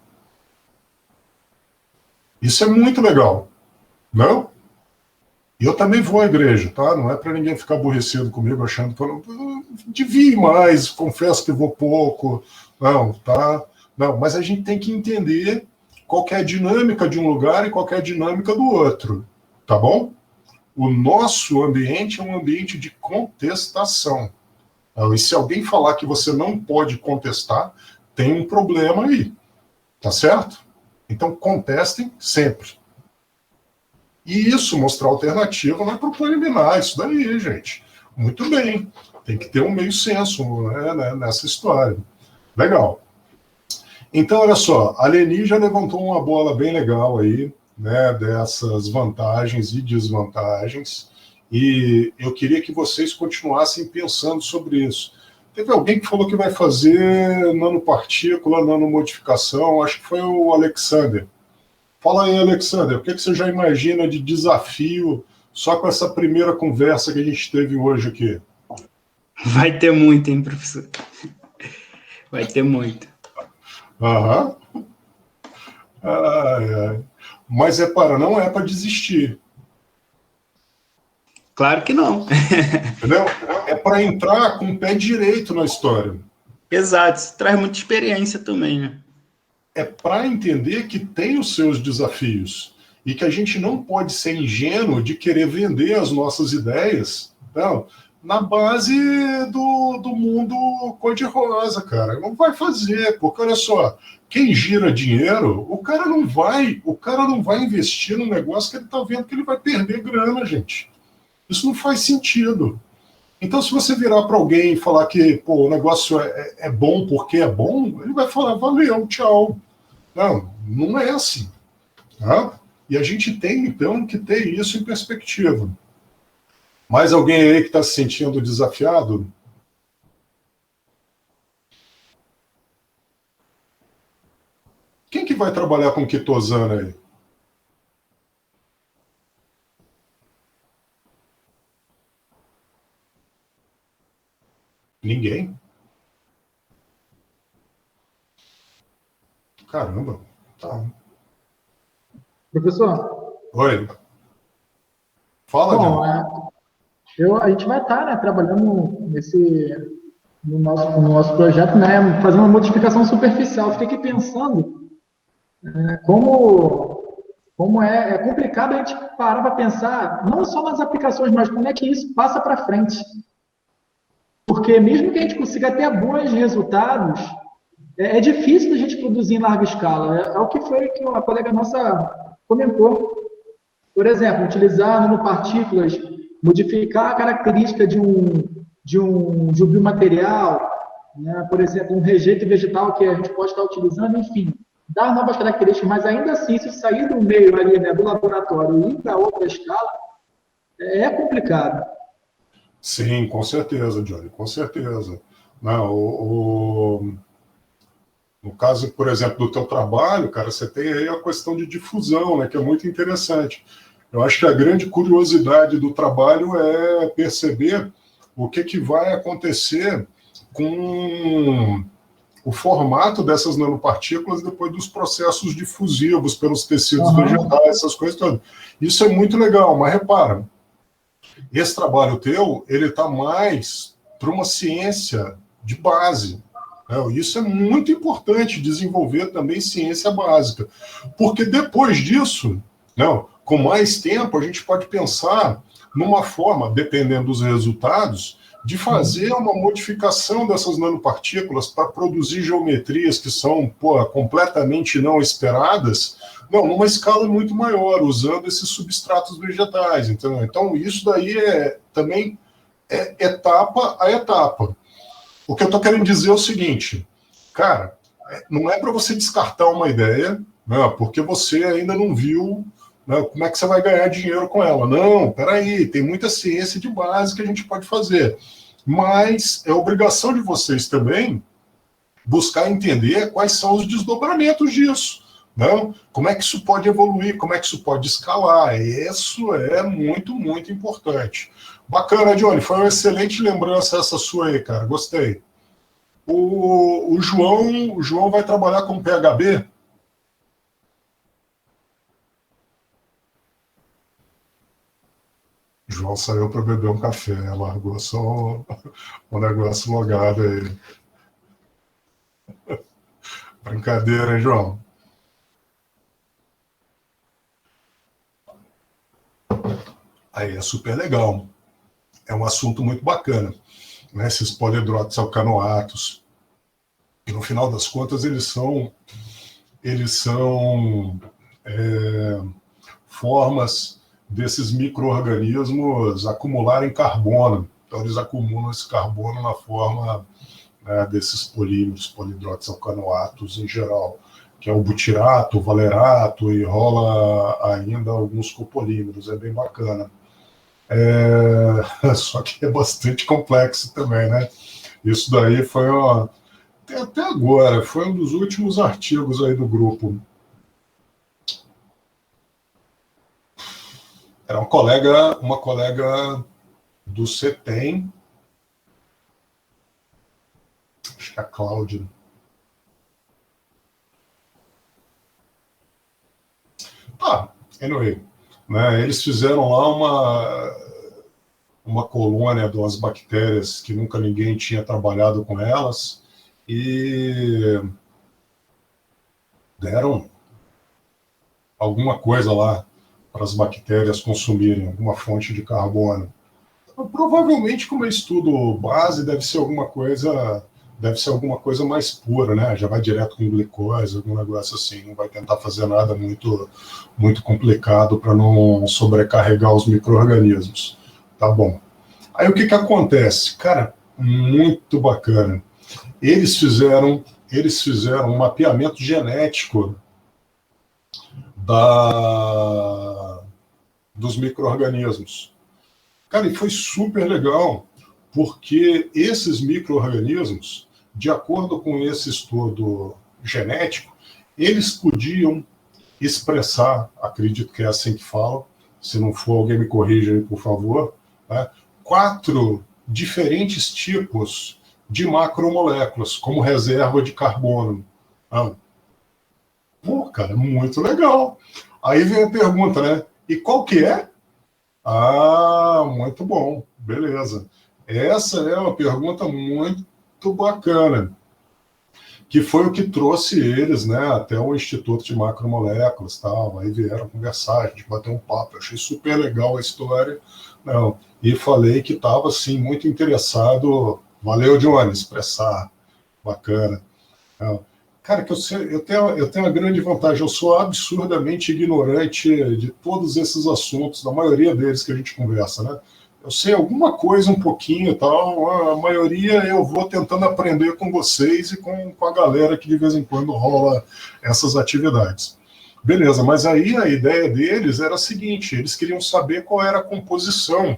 A: Isso é muito legal, não? E eu também vou à igreja, tá? Não é para ninguém ficar aborrecido comigo achando que eu não devia ir mais, confesso que vou pouco. Não, tá? Não, mas a gente tem que entender qual que é a dinâmica de um lugar e qual que é a dinâmica do outro, tá bom? O nosso ambiente é um ambiente de contestação. E se alguém falar que você não pode contestar, tem um problema aí, tá certo? Então contestem sempre. E isso, mostrar alternativa, não é propor eliminar isso daí, gente. Muito bem. Tem que ter um meio senso, né, nessa história. Legal. Então, olha só, a Leni já levantou uma bola bem legal aí, né, dessas vantagens e desvantagens, e eu queria que vocês continuassem pensando sobre isso. Teve alguém que falou que vai fazer nanopartícula, nanomodificação, acho que foi o Alexander. Fala aí, Alexander, o que você já imagina de desafio só com essa primeira conversa que a gente teve hoje aqui?
F: Vai ter muito, hein, professor? Vai ter muito.
A: Aham. Ai, ai. Mas não é para desistir,
F: Claro que não.
A: entendeu? É para entrar com o pé direito na história.
F: Exato, isso traz muita experiência também, né?
A: É para entender que tem os seus desafios e que a gente não pode ser ingênuo de querer vender as nossas ideias, não, na base do mundo cor-de-rosa, cara. Não vai fazer, porque olha só, quem gira dinheiro, o cara não vai investir num negócio que ele está vendo que ele vai perder grana, gente. Isso não faz sentido. Então, se você virar para alguém e falar que pô, o negócio é bom porque é bom, ele vai falar, valeu, tchau. Não, não é assim. Tá? E a gente tem, então, que ter isso em perspectiva. Mais alguém aí que está se sentindo desafiado? Quem que vai trabalhar com quitosana aí? Ninguém? Caramba. Tá.
B: Professor,
A: Oi. Fala,
B: bom,
A: John.
B: a gente vai estar, né, trabalhando no nosso projeto, né, fazendo uma modificação superficial. Fiquei aqui pensando, né, como é complicado a gente parar para pensar, não só nas aplicações, mas como é que isso passa para frente. Porque mesmo que a gente consiga ter bons resultados, é difícil a gente produzir em larga escala. É o que foi que uma colega nossa comentou. Por exemplo, utilizar nanopartículas, modificar a característica de um biomaterial, né? Por exemplo, um rejeito vegetal que a gente pode estar utilizando, enfim, dar novas características, mas ainda assim, se sair do meio ali, né, do laboratório e ir para outra escala, é complicado.
A: Sim, com certeza, Johnny, com certeza. Não, no caso, por exemplo, do teu trabalho, cara, você tem aí a questão de difusão, né, que é muito interessante. Eu acho que a grande curiosidade do trabalho é perceber o que vai acontecer com o formato dessas nanopartículas depois dos processos difusivos pelos tecidos vegetais, essas coisas todas. Isso é muito legal, mas repara, esse trabalho teu, ele está mais para uma ciência de base. Isso é muito importante, desenvolver também ciência básica. Porque depois disso, com mais tempo, a gente pode pensar numa forma, dependendo dos resultados, de fazer uma modificação dessas nanopartículas para produzir geometrias que são completamente não esperadas, numa escala muito maior, usando esses substratos vegetais. Então isso daí também é etapa a etapa. O que eu estou querendo dizer é o seguinte, cara, não é para você descartar uma ideia, porque você ainda não viu como é que você vai ganhar dinheiro com ela. Não, peraí, tem muita ciência de base que a gente pode fazer. Mas é obrigação de vocês também buscar entender quais são os desdobramentos disso. Como é que isso pode evoluir, como é que isso pode escalar. Isso é muito, muito importante. Bacana, Johnny, foi uma excelente lembrança essa sua aí, cara, gostei. O João vai trabalhar com PHB? João saiu para beber um café, largou só um negócio logado aí. Brincadeira, hein, João? Aí é super legal. É um assunto muito bacana. Esses polidróticos alcanoatos. E no final das contas, eles são formas desses micro-organismos acumularem carbono. Então, eles acumulam esse carbono na forma desses polímeros, polidróticos alcanoatos em geral, que é o butirato, o valerato, e rola ainda alguns copolímeros. É bem bacana. Só que é bastante complexo também, né? Isso daí foi, até agora, foi um dos últimos artigos aí do grupo. Era uma colega do CETEM, acho que é a Cláudia. Anyway, eles fizeram lá uma colônia de umas bactérias que nunca ninguém tinha trabalhado com elas e deram alguma coisa lá para as bactérias consumirem, alguma fonte de carbono. Então, provavelmente, como é estudo base, deve ser alguma coisa mais pura, né? Já vai direto com glicose, algum negócio assim, não vai tentar fazer nada muito, muito complicado para não sobrecarregar os micro-organismos. Tá bom. Aí o que acontece? Cara, muito bacana. Eles fizeram um mapeamento genético dos micro-organismos. Cara, e foi super legal, porque esses micro-organismos, de acordo com esse estudo genético, eles podiam expressar, acredito que é assim que fala, se não for, alguém me corrija aí, por favor, 4 diferentes tipos de macromoléculas, como reserva de carbono. Cara, muito legal. Aí vem a pergunta, né? E qual que é? Ah, muito bom, beleza. Essa é uma pergunta muito bacana, que foi o que trouxe eles, né, até o Instituto de Macromoléculas, tal. Aí vieram conversar, a gente bateu um papo, eu achei super legal a história, não, e falei que estava, assim, muito interessado. Valeu, Johnny, expressar, bacana. Não. Cara, que eu tenho uma grande vantagem, eu sou absurdamente ignorante de todos esses assuntos, da maioria deles que a gente conversa, né? Eu sei alguma coisa um pouquinho e tal, a maioria eu vou tentando aprender com vocês e com a galera que de vez em quando rola essas atividades. Beleza, mas aí a ideia deles era a seguinte, eles queriam saber qual era a composição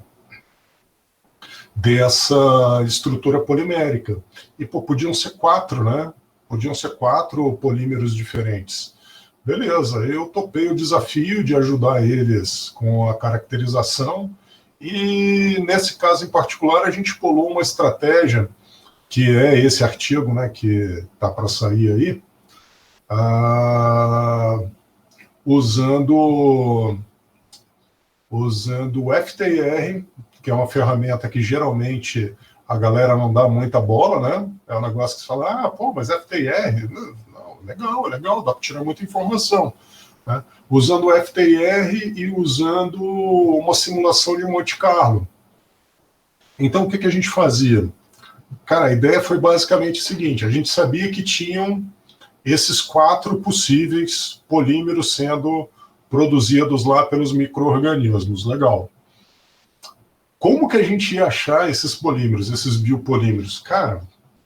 A: dessa estrutura polimérica. E, pô, podiam ser 4, né? Podiam ser 4 polímeros diferentes. Beleza, eu topei o desafio de ajudar eles com a caracterização e, nesse caso em particular, a gente pulou uma estratégia, que é esse artigo, né, que está para sair aí, usando o FTIR, que é uma ferramenta que geralmente a galera não dá muita bola, né? É um negócio que você fala, pô, mas FTIR, não, legal, dá para tirar muita informação. Né? Usando o FTIR e usando uma simulação de Monte Carlo. Então, o que a gente fazia? Cara, a ideia foi basicamente o seguinte, a gente sabia que tinham esses 4 possíveis polímeros sendo produzidos lá pelos micro-organismos, legal. Como que a gente ia achar esses polímeros, esses biopolímeros? Cara,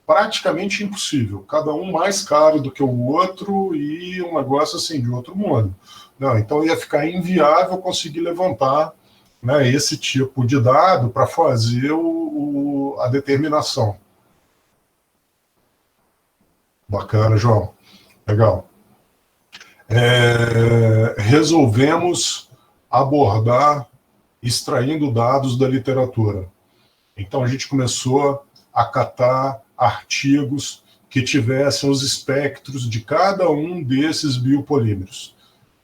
A: praticamente impossível. Cada um mais caro do que o outro e um negócio assim de outro mundo. Não, então ia ficar inviável conseguir levantar, né, esse tipo de dado para fazer a determinação. Bacana, João. Legal. Resolvemos abordar extraindo dados da literatura. Então a gente começou a catar artigos que tivessem os espectros de cada um desses biopolímeros.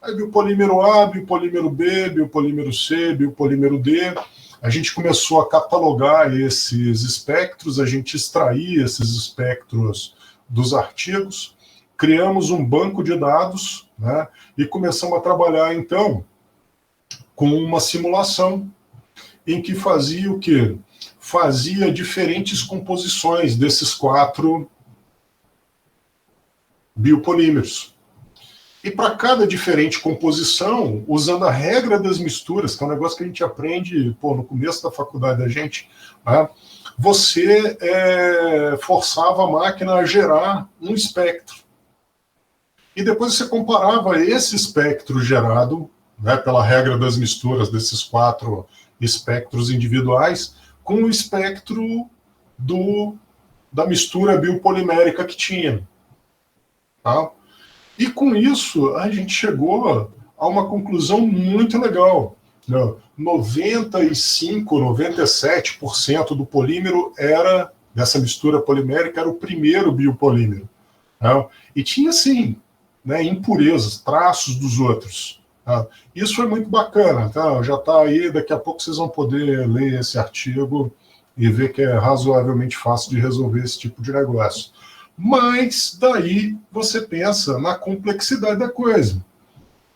A: Aí biopolímero A, biopolímero B, biopolímero C, biopolímero D. A gente começou a catalogar esses espectros, a gente extraía esses espectros dos artigos, criamos um banco de dados, né, e começamos a trabalhar, então, com uma simulação em que fazia o quê? Fazia diferentes composições desses 4 biopolímeros. E para cada diferente composição, usando a regra das misturas, que é um negócio que a gente aprende no começo da faculdade da gente, né, você forçava a máquina a gerar um espectro. E depois você comparava esse espectro gerado, né, pela regra das misturas desses 4 espectros individuais, com o espectro da mistura biopolimérica que tinha. Tá? E com isso, a gente chegou a uma conclusão muito legal. 95, 97% do polímero dessa mistura polimérica era o primeiro biopolímero. Tá? E tinha, sim, né, impurezas, traços dos outros. Tá? Isso foi muito bacana, tá? Já está aí, daqui a pouco vocês vão poder ler esse artigo e ver que é razoavelmente fácil de resolver esse tipo de negócio. Mas daí você pensa na complexidade da coisa.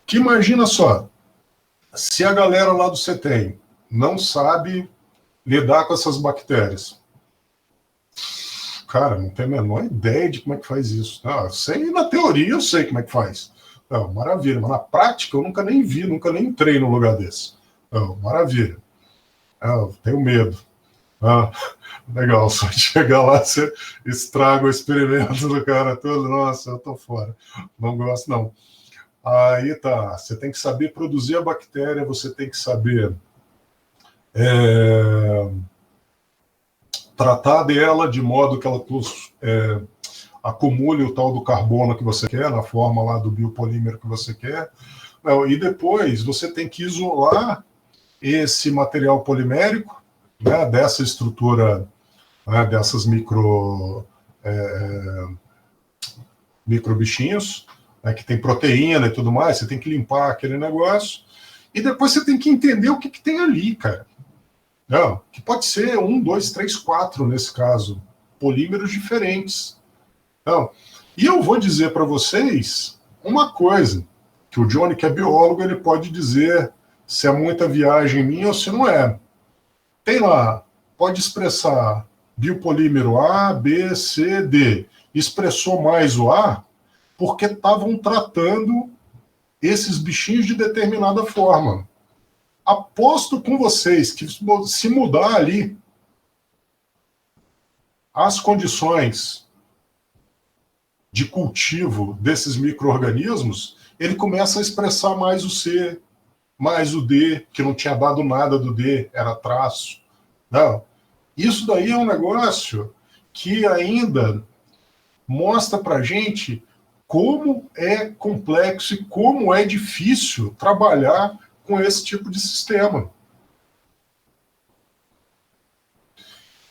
A: Que imagina só, se a galera lá do CETEM não sabe lidar com essas bactérias, cara, não tem a menor ideia de como é que faz isso. Sei, na teoria eu sei como é que faz. Não, maravilha, mas na prática eu nunca nem vi, nunca nem entrei num lugar desse. Não, maravilha. Tenho medo. Legal, só de chegar lá você estraga o experimento do cara todo. Nossa, eu tô fora. Não gosto, não. Aí tá, você tem que saber produzir a bactéria, você tem que saber tratar dela de modo que ela acumule o tal do carbono que você quer, na forma lá do biopolímero que você quer. E depois você tem que isolar esse material polimérico, né, dessa estrutura, né, dessas microbichinhos, né, que tem proteína e tudo mais, você tem que limpar aquele negócio, e depois você tem que entender o que tem ali, cara. Não, que pode ser 1, 2, 3, 4 nesse caso, polímeros diferentes. Não. E eu vou dizer para vocês uma coisa, que o Johnny, que é biólogo, ele pode dizer se é muita viagem minha ou se não é. Tem lá, pode expressar biopolímero A, B, C, D. Expressou mais o A porque estavam tratando esses bichinhos de determinada forma. Aposto com vocês que se mudar ali as condições de cultivo desses micro-organismos, ele começa a expressar mais o C, mais o D, que não tinha dado nada do D, era traço. Não. Isso daí é um negócio que ainda mostra para a gente como é complexo e como é difícil trabalhar com esse tipo de sistema.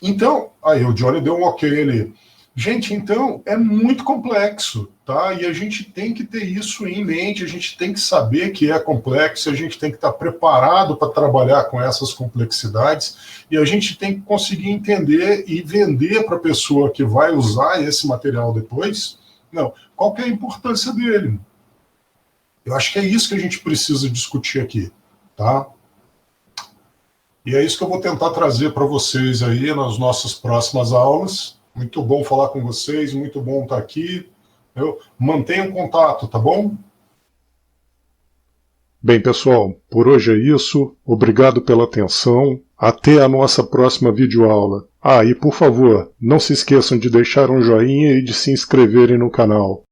A: Então, aí o Johnny deu um ok ali. Gente, então é muito complexo, tá? E a gente tem que ter isso em mente, a gente tem que saber que é complexo, a gente tem que estar preparado para trabalhar com essas complexidades e a gente tem que conseguir entender e vender para a pessoa que vai usar esse material depois, não, qual que é a importância dele. Eu acho que é isso que a gente precisa discutir aqui, tá? E é isso que eu vou tentar trazer para vocês aí nas nossas próximas aulas. Muito bom falar com vocês, muito bom estar aqui. Mantenham contato, tá bom? Bem, pessoal, por hoje é isso. Obrigado pela atenção. Até a nossa próxima videoaula. Ah, e por favor, não se esqueçam de deixar um joinha e de se inscreverem no canal.